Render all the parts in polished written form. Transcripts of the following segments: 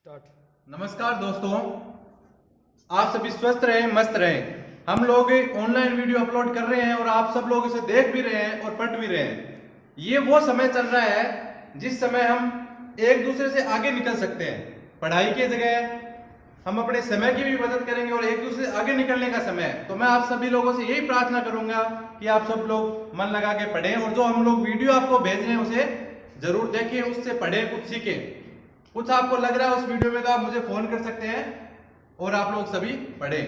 Start. नमस्कार दोस्तों, आप सभी स्वस्थ रहें, मस्त रहें। हम लोग ऑनलाइन वीडियो अपलोड कर रहे हैं और आप सब लोग इसे देख भी रहे हैं और पढ़ भी रहे हैं। ये वो समय चल रहा है जिस समय हम एक दूसरे से आगे निकल सकते हैं। पढ़ाई की जगह हम अपने समय की भी मदद करेंगे और एक दूसरे से आगे निकलने का समय है। तो मैं आप सभी लोगों से यही प्रार्थना करूंगा कि आप सब लोग मन लगा के पढ़ें और जो हम लोग वीडियो आपको भेज रहे हैं उसे जरूर देखें, उससे पढ़ें, कुछ सीखें। कुछ आपको लग रहा है उस वीडियो में तो आप मुझे फोन कर सकते हैं और आप लोग सभी पढ़ें।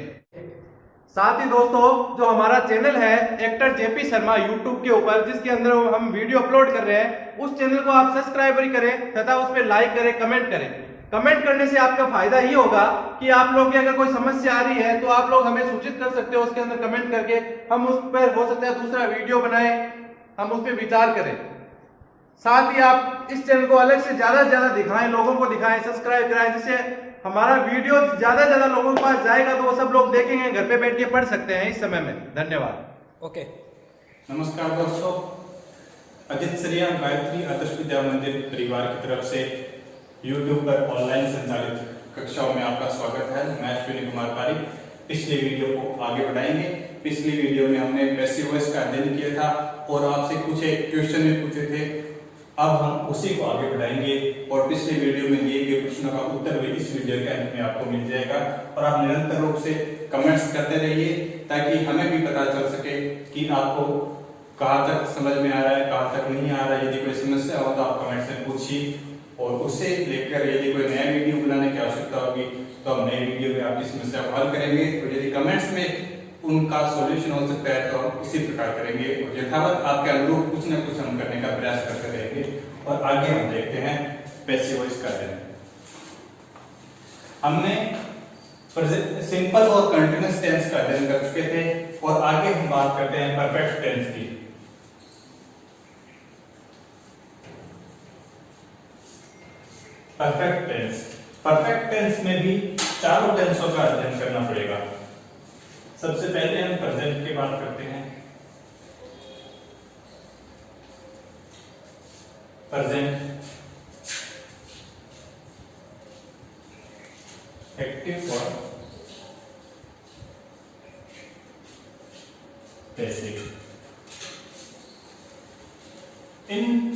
साथ ही दोस्तों, जो हमारा चैनल है एक्टर जेपी शर्मा यूट्यूब के ऊपर, जिसके अंदर हम वीडियो अपलोड कर रहे हैं, उस चैनल को आप सब्सक्राइब भी करें तथा उस पर लाइक करें, कमेंट करें। कमेंट करने से आपका फायदा ही होगा कि आप लोग की अगर कोई समस्या आ रही है तो आप लोग हमें सूचित कर सकते हो उसके अंदर कमेंट करके। हम उस पर हो सकता है दूसरा वीडियो बनाएं, हम उस पर विचार करें। साथ ही आप इस चैनल को अलग से ज्यादा दिखाएं, लोगों को दिखाएं, सब्सक्राइब कराएं, जिससे हमारा वीडियो ज्यादा लोगों के पास जाएगा तो वो सब लोग देखेंगे, घर पे बैठ के पढ़ सकते हैं इस समय में। धन्यवाद। ओके। नमस्कार दोस्तों, अजित श्रिया गायत्री आदर्श विद्या मंदिर परिवार की तरफ से YouTube पर ऑनलाइन संचालित कक्षाओं में आपका स्वागत है। मैं अश्विनी कुमार पारी पिछले वीडियो को आगे बढ़ाएंगे। पिछली वीडियो में हमने पैसिव वॉइस का अध्ययन किया था और आपसे कुछ क्वेश्चन भी पूछे थे। अब हम उसी को आगे बढ़ाएंगे और पिछले वीडियो में दिए गए प्रश्नों का उत्तर भी इस वीडियो के अंत में आपको मिल जाएगा। और आप निरंतर रूप से कमेंट्स करते रहिए ताकि हमें भी पता चल सके कि आपको कहाँ तक समझ में आ रहा है, कहाँ तक नहीं आ रहा है। यदि कोई समस्या हो तो आप कमेंट्स में पूछिए और उससे लेकर यदि कोई नया वीडियो बनाने की आवश्यकता होगी तो हम नए वीडियो में आपकी समस्या को हल करेंगे। और यदि कमेंट्स में उनका सॉल्यूशन हो सकता है तो हम इसी प्रकार करेंगे और यथावत आपके अनुरूप कुछ न कुछ हम करने का प्रयास करते रहेंगे। और आगे हम देखते हैं पैसिव वॉइस का अध्ययन। हमने सिंपल और कंटीन्यूअस टेंस का अध्ययन कर चुके थे और आगे हम बात करते हैं परफेक्ट टेंस की। परफेक्ट टेंस में भी चारों टेंसों का अध्ययन करना पड़ेगा। सबसे पहले हम प्रेजेंट की बात करते हैं। प्रेजेंट एक्टिव और पैसिव।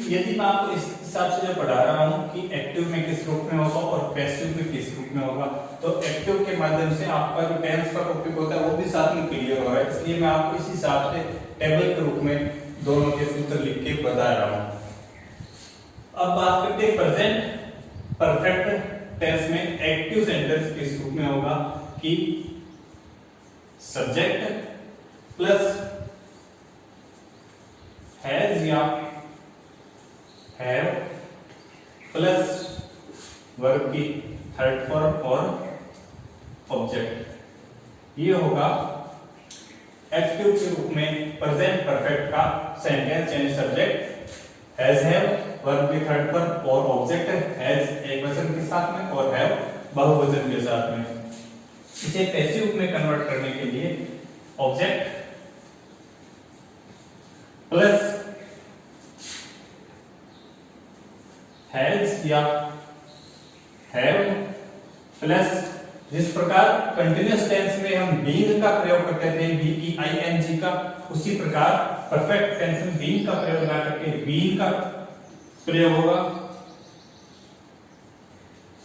यदि मैं आपको इस हिसाब से जो पढ़ा रहा हूं कि एक्टिव में किस रूप में होगा और पैसिव में किस रूप में होगा, तो एक्टिव के माध्यम से आपका जो टेंस का टॉपिक होता है वो भी साथ में क्लियर होगा। इसलिए मैं आपको इस हिसाब से टेबल के रूप में दोनों के सूत्र लिख के बता रहा हूं। अब बात करते हैं प्रेजेंट परफेक्ट टेंस में एक्टिव सेंटेंस किस रूप में होगा कि सब्जेक्ट प्लस हैज या हैव प्लस वर्ब की थर्ड फॉर्म और ऑब्जेक्ट। ये होगा एक्टिव के रूप में प्रेजेंट परफेक्ट का सेंटेंस, यानी सब्जेक्ट हैज हैव, वर्ब की थर्ड फॉर्म और ऑब्जेक्ट हैज एक वचन के साथ में और हैव बहुवचन के साथ में। इसे पैसिव में कन्वर्ट करने के लिए ऑब्जेक्ट प्लस हैज या हैव प्लस, जिस प्रकार कंटीन्यूअस टेंस में हम बीइंग का प्रयोग करते थे, BEING का, उसी प्रकार परफेक्ट टेंस में बीइंग का प्रयोग ना करके बीइंग का प्रयोग होगा।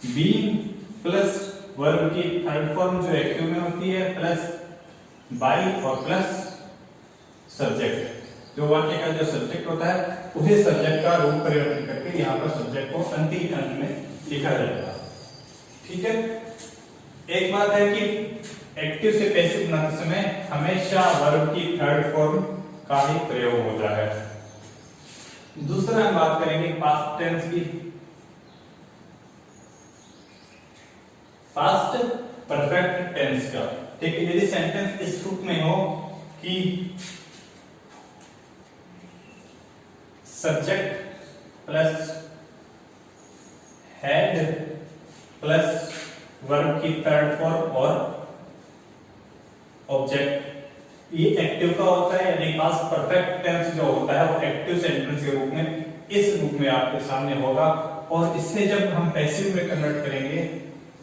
बीइंग प्लस वर्ब की थर्ड फॉर्म जो एक्टिव में होती है प्लस बाय और प्लस सब्जेक्ट। जो वाक्य का जो सब्जेक्ट होता है उसी सब्जेक्ट का रूप परिवर्तन करके यहाँ पर सब्जेक्ट को अंतिम अंत में लिखा जाएगा। ठीक है। एक बात है कि एक्टिव से पैसिव बनाते समय हमेशा वर्ब की थर्ड फॉर्म का ही प्रयोग होता है। दूसरा हम बात करेंगे पास्ट टेंस की। पास्ट परफेक्ट टेंस का, ठीक है। यदि सेंटेंस इस रूप में हो कि subject plus had plus verb की थर्ड फॉर्म और ऑब्जेक्ट, ये एक्टिव का होता है। यानी पास्ट परफेक्ट टेंस जो होता है वो एक्टिव सेंटेंस के रूप में इस रूप में आपके सामने होगा। और इसे जब हम पैसिव में कन्वर्ट करेंगे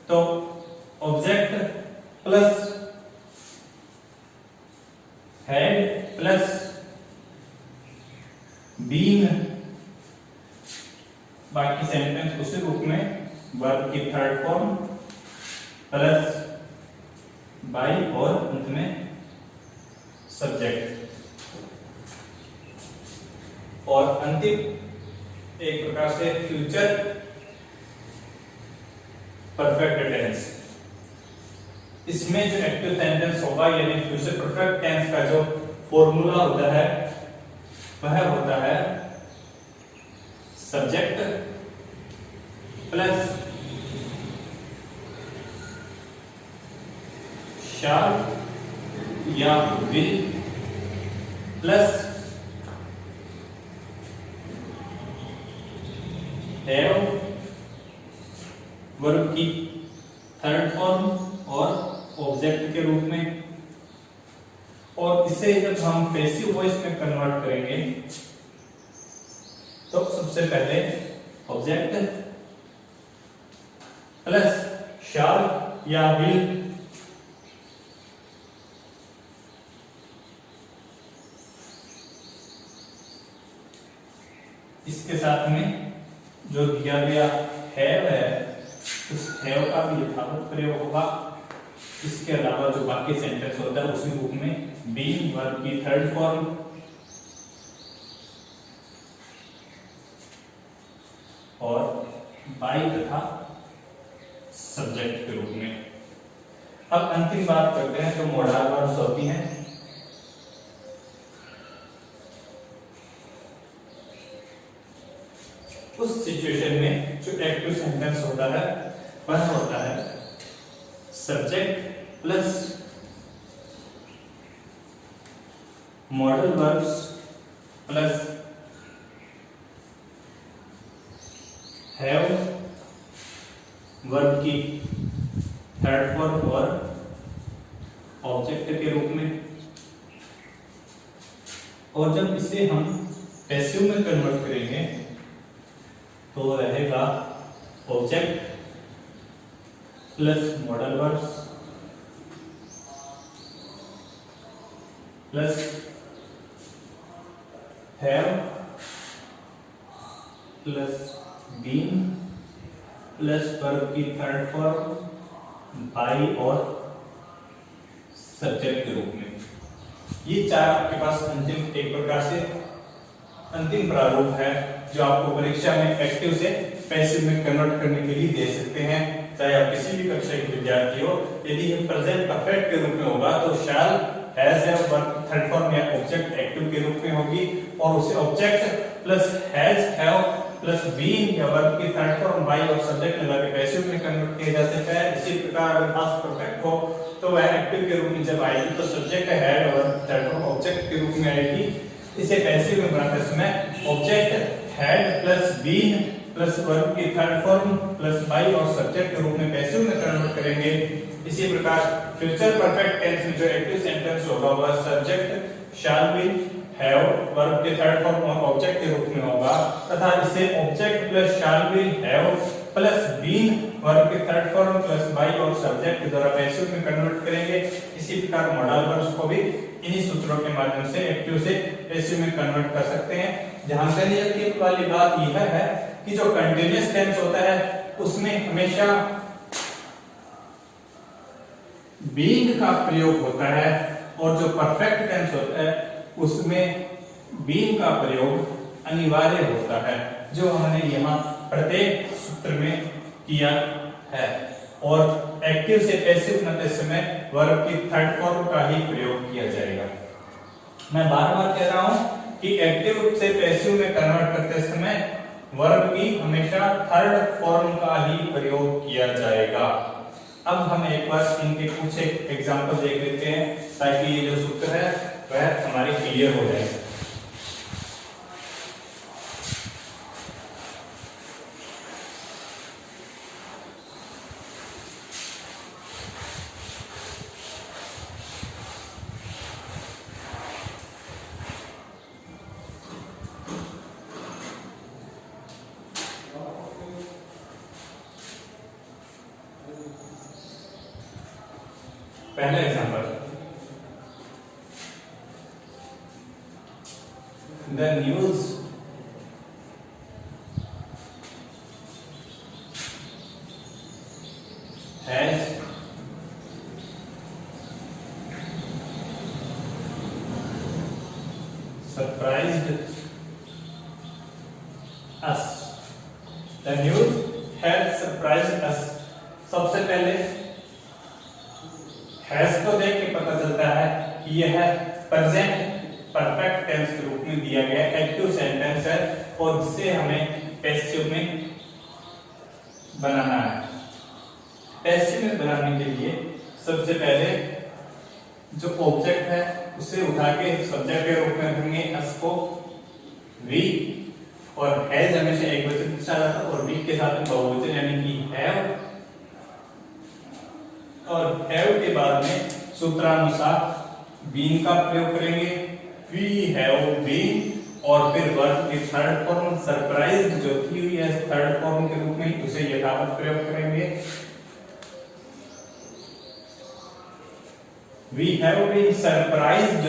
तो object plus head plus being, बाकी सेंटेंस उसी रूप में वर्ब की थर्ड फॉर्म प्लस बाई और अंत में सब्जेक्ट, और अंतिम एक प्रकार से फ्यूचर परफेक्ट टेंस। इसमें जो एक्टिव सेंटेंस होगा यानी फ्यूचर परफेक्ट टेंस का जो फॉर्मूला होता है वह होता है सब्जेक्ट प्लस शैल या विल प्लस हैव वर्ब की थर्ड फॉर्म और ऑब्जेक्ट के रूप में। और इसे जब हम पैसिव वॉइस में कन्वर्ट करेंगे तो सबसे पहले ऑब्जेक्ट प्लस शैल या विल इसके साथ में जो दिया गया हैव है उस हैव का भी यथावत प्रयोग होगा। इसके अलावा जो बाकी सेंटेंस होता है उसी रूप में बीइंग वर्ब की थर्ड फॉर्म और बाई तथा सब्जेक्ट के रूप में। अब अंतिम बात करते हैं जो मॉडल वर्ब्स होती हैं। उस सिचुएशन में जो एक्टिव सेंटेंस होता है वह होता है subject plus modal verbs plus have verb की थर्ड फॉर्म और ऑब्जेक्ट के रूप में। और जब इसे हम पैसिव में कन्वर्ट करेंगे तो रहेगा object plus modal verbs plus have plus being plus verb की थर्ड फॉर्म बाई और सब्जेक्ट के रूप में। ये चार आपके पास अंतिम एक प्रकार से अंतिम प्रारूप है जो आपको परीक्षा में एक्टिव से पैसिव में कन्वर्ट करने के लिए दे सकते हैं, चाहे आप किसी भी कक्षा के विद्यार्थी हो। यदि ये प्रेजेंट परफेक्ट के रूप में होगा तो शैल हैज है वर्ब थर्ड फॉर्म या ऑब्जेक्ट एक्टिव के रूप में होगी और उसे object plus has have plus being या वर्ब की थर्ड फॉर्म बाई और सब्जेक्ट लगा के पैसिव में कन्वर्ट किया जा सकता है। इसी प्रकार अगर पास्ट परफेक्ट हो तो वह एक्टिव के रूप में जब आएगी तो सब्जेक्ट हैड और थर्ड फॉर्म ऑब्जेक्ट के रूप में आएगी। इसे पैसिव में बनाते समय object had plus being plus verb की थर्ड फॉर्म प्लस बाई और सब्जेक्ट के रूप में पैसिव में कन्वर्ट करेंगे। इसी प्रकार फ्यूचर परफेक्ट टेंस में जो एक्टिव सेंटेंस होगा वह subject shall be have verb के थर्ड फॉर्म और ऑब्जेक्ट के रूप में होगा तथा इसे object plus shall be have plus being verb के थर्ड फॉर्म प्लस बाई और सब्जेक्ट के द्वारा पैसिव में कन्वर्ट करेंगे। इसी प्रकार मॉडल वर्ब्स को भी इन्हीं सूत्रों के माध्यम से एक्टिव से पैसिव में कन्वर्ट कर सकते हैं। ध्यान देने योग्य वाली बात यह है कि जो कंटीन्यूअस टेंस होता है उसमें हमेशा बीइंग का प्रयोग होता है और जो परफेक्ट टेंस होता है उसमें बीइंग का प्रयोग अनिवार्य होता है, जो हमने यहाँ प्रत्येक सूत्र में किया है। और एक्टिव से पैसिव बनते समय वर्ब की थर्ड फॉर्म का ही प्रयोग किया जाएगा। मैं बार-बार कह रहा हूं कि एक्टिव से पैसिव में कन्वर्ट करते समय वर्ब की हमेशा थर्ड फॉर्म का ही प्रयोग किया जाएगा। अब हम एक बार इनके कुछ एग्जांपल देख लेते हैं ताकि ये जो सूत्र है वह हमारे क्लियर हो जाए। पहला example, the news has surprised us. The news has surprised us. सबसे पहले हैज को देख के पता चलता है कि यह प्रेजेंट परफेक्ट टेंस के रूप में दिया गया एक्टिव सेंटेंस है और जिसे हमें पैसिव में बनाना है। पैसिव में बनाने के लिए सबसे पहले जो ऑब्जेक्ट है उसे उठा के सब्जेक्ट के रूप में रखेंगे अस को, वी, और हैज हमेशा एक वचन के साथ आता है और वी के साथ में बहुवचन यानी कि हैव, और हैव के बाद में सूत्रानुसार बीन का प्रयोग करेंगे, वी हैव बीन, और फिर वर्ब की थर्ड फॉर्म सरप्राइज्ड जो की हुई है थर्ड फॉर्म के रूप में उसे यथावत प्रयोग करेंगे। We have been surprised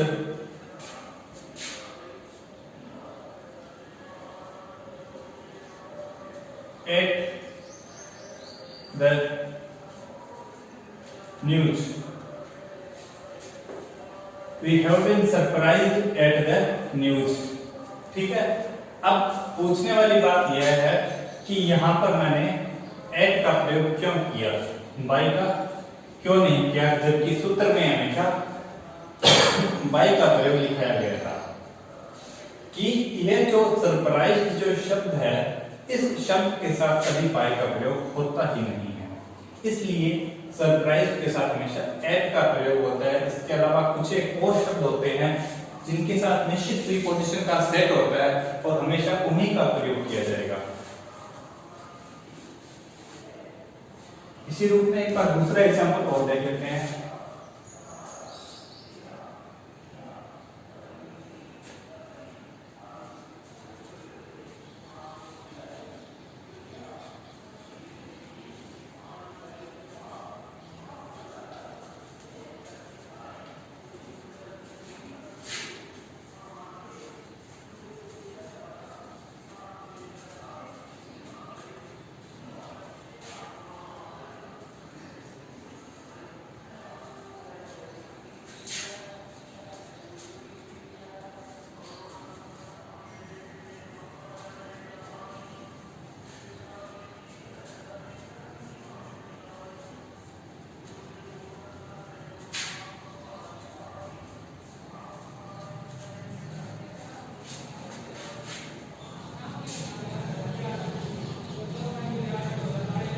at the news. We have been surprised at the news। ठीक है, अब पूछने वाली बात यह है कि यहां पर मैंने at का प्रयोग क्यों किया, by का क्यों नहीं किया, जबकि सूत्र में हमेशा by का प्रयोग लिखाया गया था कि यह जो सरप्राइज जो शब्द है इस शब्द के साथ कभी by का प्रयोग होता ही नहीं है, इसलिए सरप्राइज के साथ हमेशा एट का प्रयोग होता है। इसके अलावा कुछ एक और शब्द होते हैं जिनके साथ निश्चित प्रीपोजिशन का सेट होता है और हमेशा उन्हीं का प्रयोग किया जाएगा। इसी रूप में एक बार दूसरा एग्जांपल और देख लेते हैं।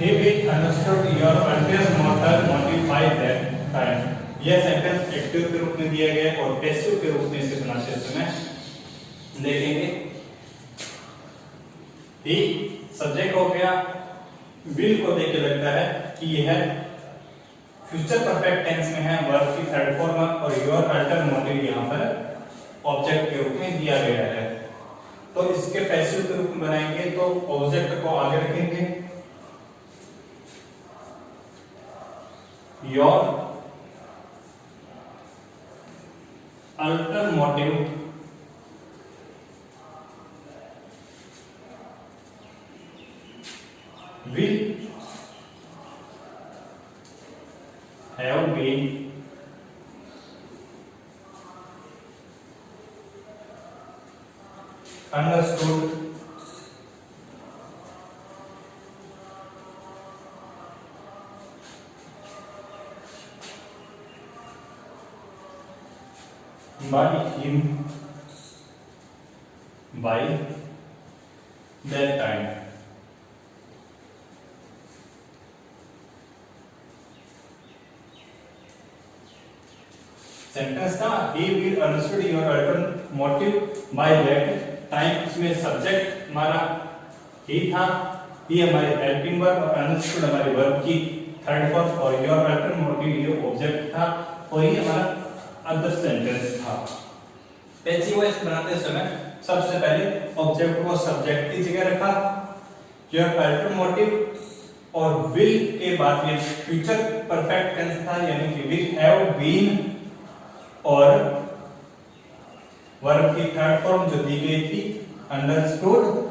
He will understood your ulterior motive by that time। यह सेंटेंस एक्टिव के रूप में दिया गया है और पैसिव के रूप में इसे बनाते समय देखेंगे। ही सब्जेक्ट हो गया, विल को देख के लगता है कि यह फ्यूचर परफेक्ट टेंस में है, वर्ब की थर्ड फॉर्म और योर अल्टर मोटिव यहाँ पर ऑब्जेक्ट के रूप में दिया गया है। तो इसके पैसिव के रूप में बनाएंगे तो ऑब्जेक्ट को आगे रखेंगे, your alter motive will have been understood by him by that time। Sentence था he will understood your alternative motive by that time। इसमें सब्जेक्ट हमारा he था, he हमारे हेल्पिंग वर्ब और understood हमारे वर्ब की थर्ड फॉर्म और your alternative motive ये ऑब्जेक्ट था और ये हमारा अदर सेंटेंस था। पैसिव वॉइस बनाते समय सबसे पहले ऑब्जेक्ट को सब्जेक्ट की जगह रखा, your alternative motive और विल के बाद ये फ्यूचर परफेक्ट टेंस था, यानी कि विल हैव बीन, और वर्ब की थर्ड फॉर्म जो दी गई थी अंडरस्टूड,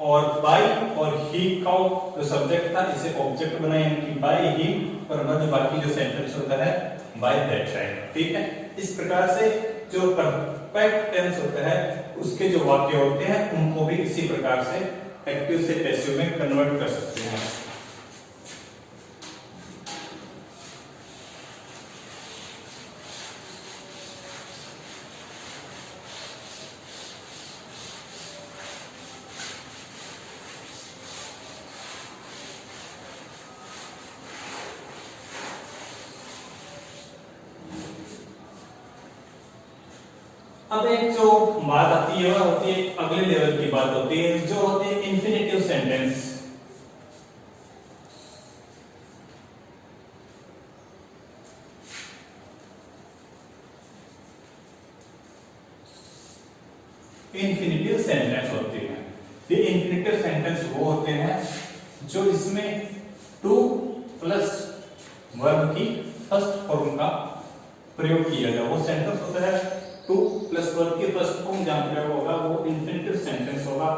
और बाय और ही का जो सब्जेक्ट था इसे ऑब्जेक्ट बनाया, यानी कि बाय ही, और बाद बाकी जो सेंटेंस होता है बाय दैट टाइम। ठीक है, इस प्रकार से जो परफेक्ट टेंस होता है उसके जो वाक्य होते हैं उनको भी इसी प्रकार से एक्टिव से पैसिव में कन्वर्ट कर सकते हैं। अब एक जो बात आती है वह होती है अगले लेवल की बात होती है, जो होती है इंफिनिटिव सेंटेंस। इंफिनिटिव सेंटेंस होते हैं। ये इंफिनिटिव सेंटेंस वो होते हैं जो इसमें टू प्लस वर्ब की फर्स्ट फॉर्म का प्रयोग किया जाए। वो सेंटेंस होता है टू प्लस वर्ब की फर्स्ट फॉर्म जहां प्रयोग होगा वो इंफिनिटिव सेंटेंस होगा।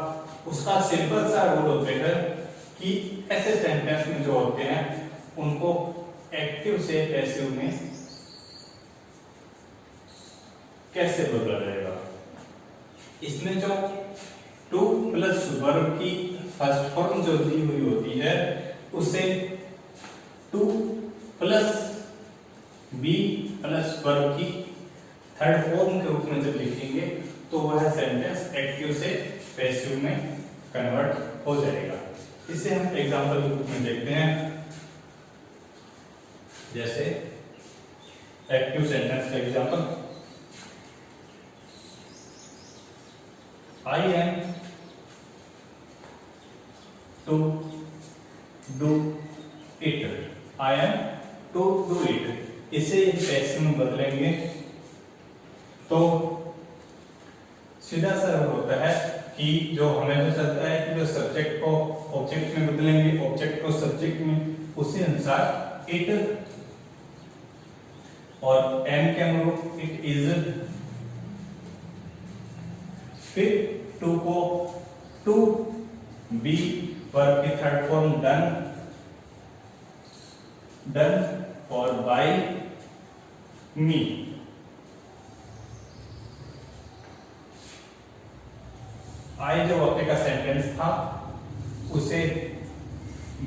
उसका सिंपल सा रूल होता है कि ऐसे सेंटेंस में जो होते हैं उनको एक्टिव से पैसिव में कैसे बदला जाएगा। इसमें जो टू प्लस वर्ब की फर्स्ट फॉर्म जो दी हुई होती है उसे to plus be plus verb की थर्ड फॉर्म के रूप में जब लिखेंगे तो वह सेंटेंस एक्टिव से पैसिव में कन्वर्ट हो जाएगा। इसे हम एग्जांपल के रूप में देखते हैं। जैसे एक्टिव सेंटेंस का example, I am to do it, I am to do it. इसे पैसिव में बदलेंगे तो सीधा सा होता है कि जो हमें जो चलता है कि जो सब्जेक्ट को ऑब्जेक्ट में बदलेंगे, ऑब्जेक्ट को सब्जेक्ट में, उसी अनुसार इट और एम के अनुरूप इट इज, फिर टू को टू बी वर्ब की थर्ड फॉर्म डन, डन और बाय मी। आई जो वाक्य का सेंटेंस था उसे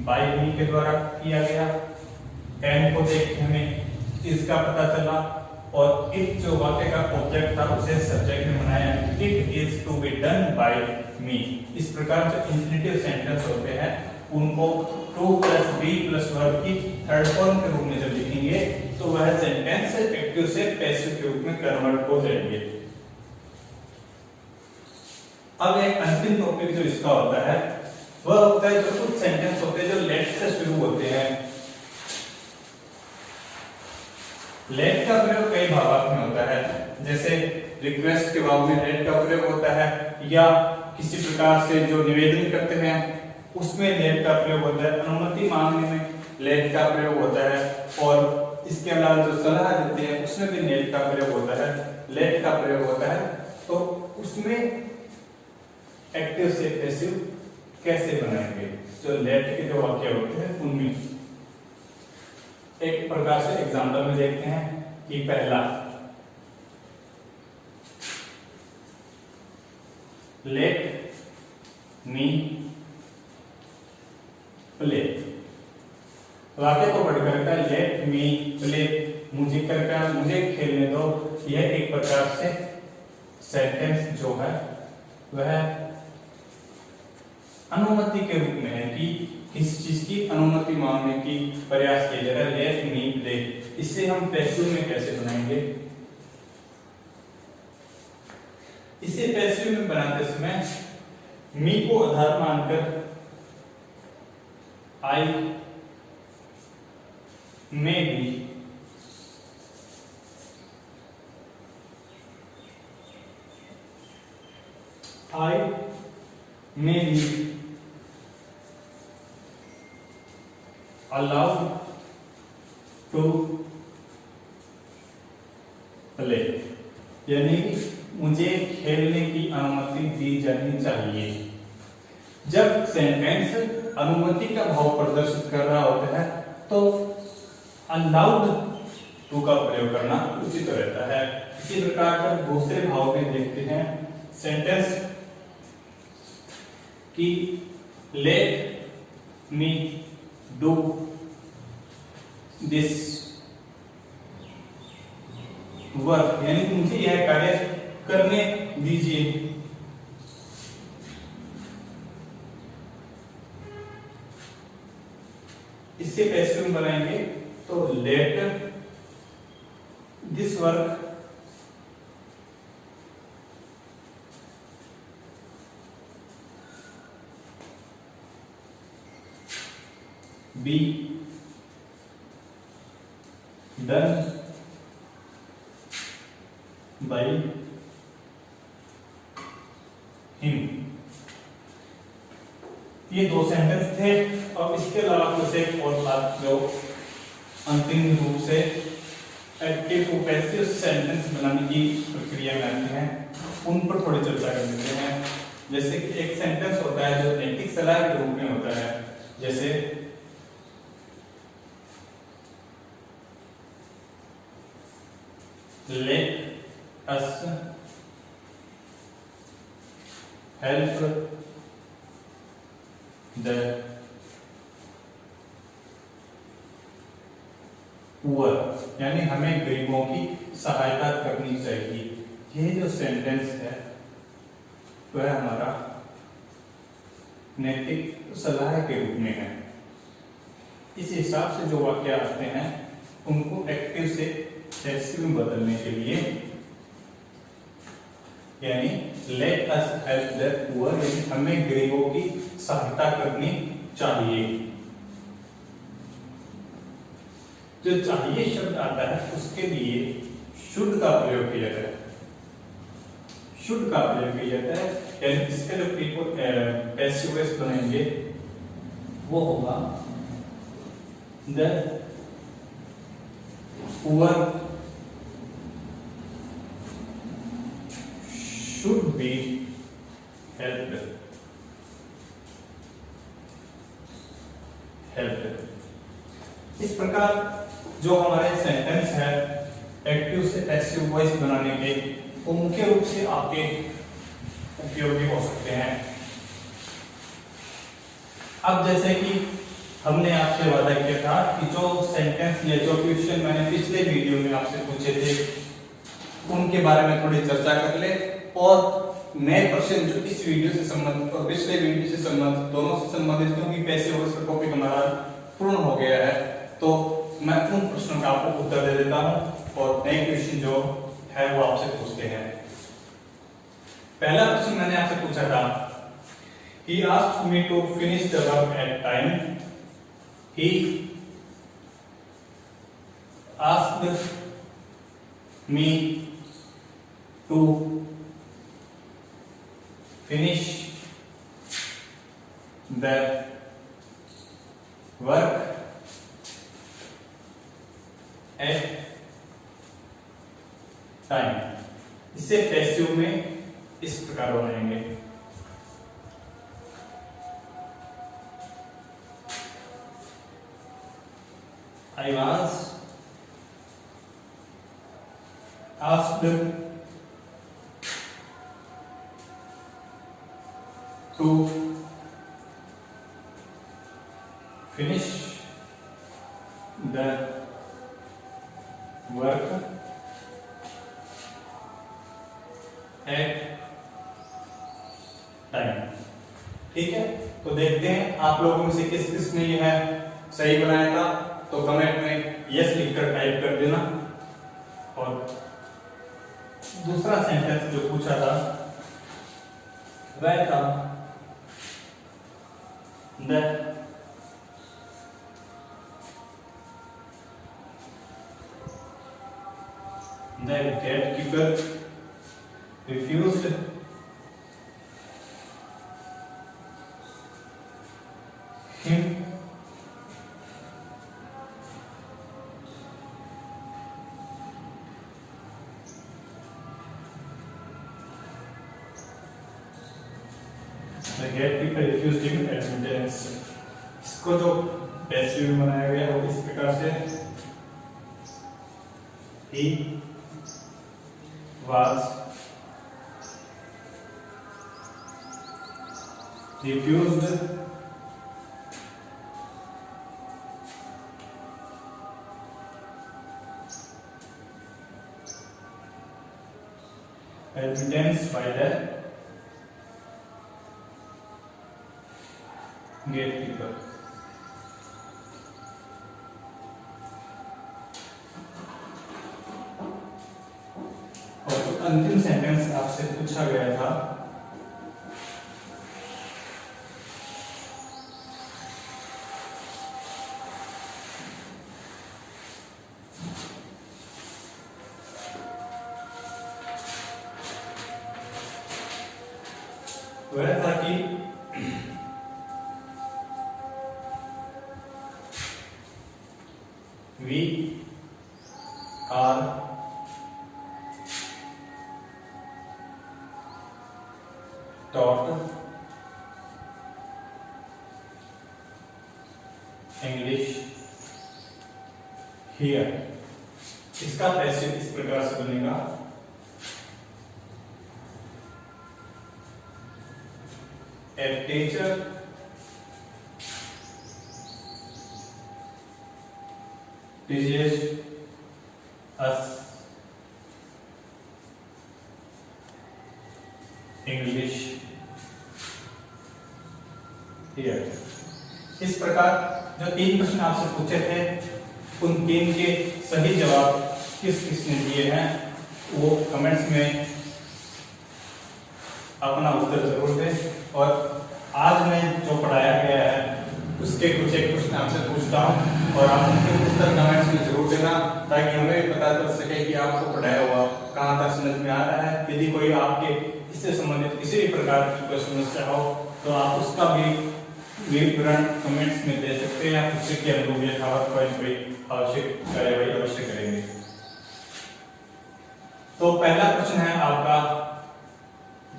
बाय मी के द्वारा किया गया। एम को देख के हमें इसका पता चला, और इट जो वाक्य का ऑब्जेक्ट था उसे सब्जेक्ट में बनाया, it is to be done by me. इस प्रकार जो इंफिनिटिव सेंटेंस होते हैं उनको to plus be plus verb की थर्ड फॉर्म के रूप में जब लिखेंगे तो वह सेंटेंस एक्टिव से पैसिव के रूप में कन्वर्ट हो जाएंगे। अब एक अंतिम टॉपिक जो इसका होता है वह होता है जो कुछ सेंटेंस होते हैं जो लेट से शुरू होते हैं। लेट का प्रयोग कई भावार्थ में होता है, जैसे रिक्वेस्ट के भाव में लेट का प्रयोग होता है, या किसी प्रकार से जो निवेदन करते हैं उसमें लेट का प्रयोग होता है, अनुमति मांगने में लेट का प्रयोग होता है, और इसके अलावा जो सलाह देते हैं उसमें भी लेट का प्रयोग होता है, लेट का प्रयोग होता है। तो उसमें एक्टिव से पैसिव कैसे बनाएंगे, जो लेट के जो वाक्य होते हैं उनमें एक प्रकार से एग्जांपल में देखते हैं कि पहला, लेट मी प्ले। वाक्य को पढ़कर कहता है लेट मी प्ले, मुझे करके मुझे खेलने दो। यह एक प्रकार से सेंटेंस जो है वह अनुमति के रूप में है कि किसी चीज की अनुमति मांगने की प्रयास किया जा रहा है, लेट मी प्ले। इसे हम पैसिव में कैसे बनाएंगे? इसे पैसिव में बनाते समय मी को आधार मानकर आई में भी आई में भी allowed to play, यानी मुझे खेलने की अनुमति दी जानी चाहिए। जब सेंटेंस अनुमति का भाव प्रदर्शित कर रहा होता है तो अलाउड टू का प्रयोग करना उचित रहता है। इसी प्रकार का दूसरे भाव में देखते हैं सेंटेंस कि let me do this work, यानी मुझे यह कार्य करने दीजिए। इससे पैसिव में बनाएंगे तो let this work B done by him. ये दो सेंटेंस थे। अब इसके अलावा कुछ एक और बात जो अंतिम रूप से एक्टिव टू पैसिव सेंटेंस बनाने की प्रक्रिया में आती हैं, उन पर थोड़ी चर्चा कर लेते हैं। जैसे कि एक सेंटेंस होता है जो नैतिक सलाह के रूप में होता है, जैसे let us help the poor, यानी हमें गरीबों की सहायता करनी चाहिए। ये जो सेंटेंस है वह हमारा नैतिक सलाह के रूप में है। इस हिसाब से जो वाक्य आते हैं उनको एक्टिव से पैसिव में बदलने के लिए, यानी let us help the poor, यानी हमें गरीबों की सहायता करनी चाहिए। जो चाहिए शब्द आता है उसके लिए शुड का प्रयोग किया जाता है। शुड का प्रयोग किया जाता है, यानी इसका जो पैसिव वॉइस बनाएंगे वो होगा the poor should be helped। इस प्रकार जो हमारे सेंटेंस है एक्टिव से पैसिव वॉइस बनाने के, वो मुख्य रूप से आपके उपयोगी हो सकते हैं। अब जैसे कि हमने आपसे वादा किया था कि जो सेंटेंस या जो क्वेश्चन मैंने पिछले वीडियो में आपसे पूछे थे उनके बारे में थोड़ी चर्चा कर ले, और नए प्रश्न जो इस वीडियो से संबंधित और पिछले वीडियो से संबंधित, दोनों से संबंधित, क्योंकि पैसिव वॉइस का टॉपिक हमारा पूर्ण हो गया है, तो मैं उन प्रश्नों का आपको उत्तर दे देता हूं और नए क्वेश्चन जो है वो आपसे पूछते हैं। पहला प्रश्न मैंने आपसे पूछा था, he asked me to finish the work at time, he asked me to finish the work at time। इससे पैसिव में इस प्रकार बनाएंगे, I was asked to finish the work at time। ठीक है, तो देखते हैं आप लोगों में से किस किस ने यह सही बनाया था, तो कमेंट में यस लिखकर टाइप कर देना। और दूसरा सेंटेंस जो पूछा था वह था the gatekeeper refused him gatekeeper refuse giving admittance. इसको जो पैसिव में बनाया गया है वो इस प्रकार से he was refused admittance by the gatekeeper। और जो अंतिम सेंटेंस आपसे पूछा गया था वह था कि we are taught English here। इसका पैसिव इस प्रकार से बनेगा a teacher teaches us English here। इस प्रकार जो 3 प्रश्न आपसे पूछे थे उन 3 के सही जवाब किस किसने दिए हैं वो कमेंट्स में अपना उत्तर जरूर दें। और आज मैं जो पढ़ाया गया है उसके कुछ एक प्रश्न आपसे पूछता हूँ और आप उनके उत्तर कमेंट्स में जरूर देना ताकि हमें भी पता चल सके कि आपको पढ़ाया हुआ कहाँ तक समझ में आ रहा है। यदि कोई आपके इससे संबंधित किसी भी प्रकार की कोई समस्या हो तो आप उसका भी विवरण कमेंट्स में दे सकते हैं। उससे कि हम लोग यथावत कोई आवश्यक कार्यवाही अवश्य करेंगे। तो पहला प्रश्न है आपका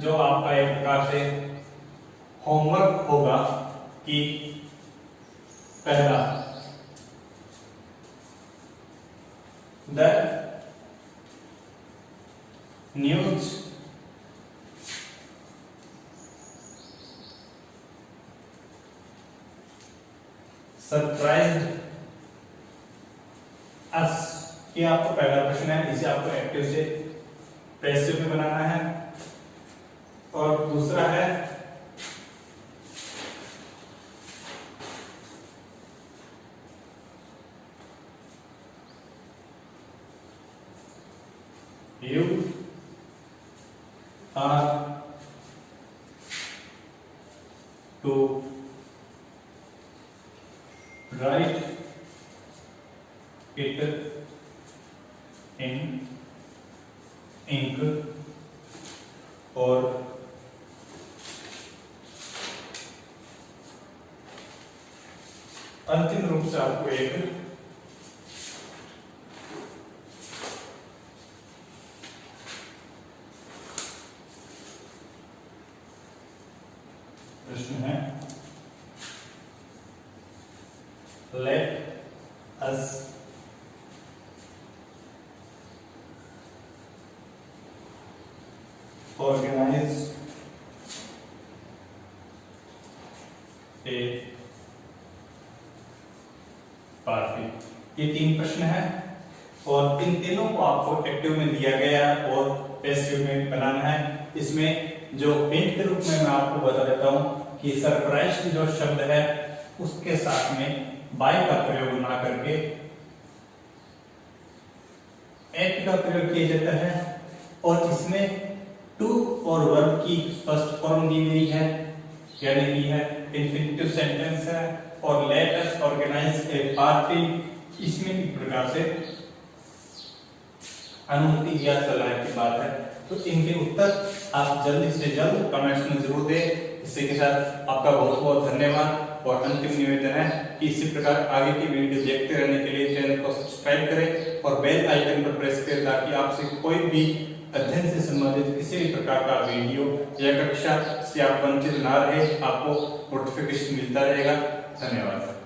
जो आपका एक प्रकार से होमवर्क होगा कि पहला द न्यूज सरप्राइज्ड अस। ये आपको पहला प्रश्न है, इसे आपको एक्टिव से पैसिव में बनाना है। और दूसरा है you are to write it in ink। और अंतिम रूप से आपको एक प्रश्न है लेट अस ऑर्गेनाइज ए पार्टी। ये 3 प्रश्न है और इन तीनों को आपको एक्टिव में दिया गया है और पैसिव में बनाना है। इसमें जो हिंट के रूप में मैं आपको बता देता हूं कि सरप्राइज जो शब्द है उसके साथ में बाय का प्रयोग ना करके एट का प्रयोग किया जाता है। और इसमें टू और वर्ब की फर्स्ट फॉर्म दी गई है यानी कि है इंफिनिटिव सेंटेंस है। और लेट अस ऑर्गेनाइज ए पार्टी इसमें एक प्रकार से अनुमति या सलाह की बात है। तो इनके उत्तर आप जल्दी से जल्द कमेंट्स में जरूर दें। इसी के साथ आपका बहुत बहुत धन्यवाद। और अंतिम निवेदन है कि इसी प्रकार आगे की वीडियो देखते रहने के लिए चैनल को सब्सक्राइब करें और बेल आइकन पर प्रेस करें ताकि आपसे कोई भी अध्ययन से संबंधित किसी भी प्रकार का वीडियो या कक्षा से आप वंचित ना रहे, आपको नोटिफिकेशन मिलता रहेगा। धन्यवाद।